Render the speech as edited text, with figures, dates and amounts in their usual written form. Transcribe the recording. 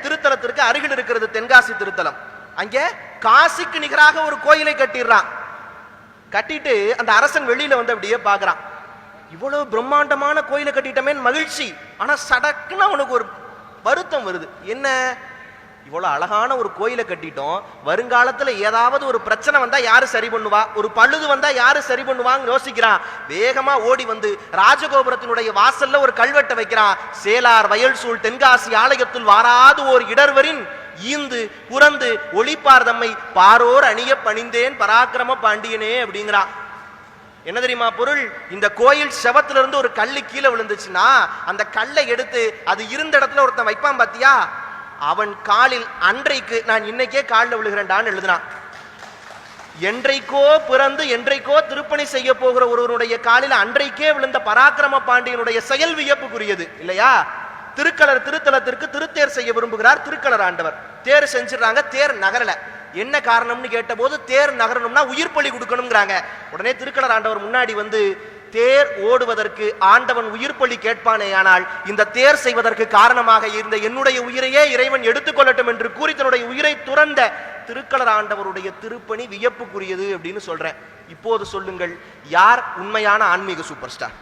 திருத்தலத்திற்கு அருகில் இருக்கிறது தென்காசி திருத்தலம். அங்கே காசிக்கு நிகராக ஒரு கோயிலை கட்டிடுறான். கட்டிட்டு அந்த அரசன் வெளியில வந்து அப்படியே பாக்குறான், இவ்வளவு பிரம்மாண்டமான கோயிலை கட்டிட்டமே மகிழ்ச்சி. ஆனா சடக்குன்னு அவனுக்கு ஒரு வருத்தம் வருது. என்ன, இவ்வளவு அழகான ஒரு கோயிலை கட்டிட்டோம், வருங்காலத்துல ஏதாவது ஒரு பிரச்சனை வந்தா யாரு சரி பண்ணுவா, ஒரு பழுது வந்தா யாரு சரி பண்ணுவாங்க யோசிக்கிறான். வேகமா ஓடி வந்து ராஜகோபுரத்தினுடைய வாசல்ல ஒரு கல்வெட்டை வைக்கிறான். சேலார் வயல் சூழ் தென்காசி ஆலயத்தில் வாராது ஓர் இடர்வரின் ஈந்து புறந்து ஒளிப்பார் தம்மை பாரோர் அணிய பணிந்தேன் பராக்கிரம பாண்டியனே அப்படிங்கிறான். என்ன தெரியுமா பொருள்? இந்த கோயில் செவத்திலிருந்து ஒரு கல்லு கீழே விழுந்துச்சுன்னா அந்த கல்லை எடுத்து அது இருந்த இடத்துல ஒருத்தன் வைப்பான் பாத்தியா, அவன் காலில் அன்றைக்கு நான் இன்னைக்கே காலில் விழுகிறேன்டான்னு எழுதுனான். என்றைக்கோ பிறந்து என்றைக்கோ திருப்பணி செய்ய போகிற ஒருவருடைய காலில் அன்றைக்கே விழுந்த பராக்கிரம பாண்டியனுடைய செயல் வியப்புக்குரியது இல்லையா? திருக்கலர் திருத்தலத்திற்கு திருத்தேர் செய்ய விரும்புகிறார் திருக்கலர் ஆண்டவர். தேர் செஞ்சிடறாங்க, தேர் நகரல. என்ன காரணம்னு கேட்ட போது தேர் நகரணும்னா உயிர் பலி கொடுக்கணும்ங்கிறாங்க. உடனே திருக்கலர் ஆண்டவர் முன்னாடி வந்து, தேர் ஓடுவதற்கு ஆண்டவன் உயிர் பலி கேட்பானே, ஆனால் இந்த தேர் செய்வதற்கு காரணமாக இருந்த என்னுடைய உயிரையே இறைவன் எடுத்துக்கொள்ளட்டும் என்று கூறி தன்னுடைய உயிரை துறந்த திருக்கலர் ஆண்டவருடைய திருப்பணி வியப்புக்குரியது அப்படின்னு சொல்றேன். இப்போது சொல்லுங்கள், யார் உண்மையான ஆன்மீக சூப்பர் ஸ்டார்?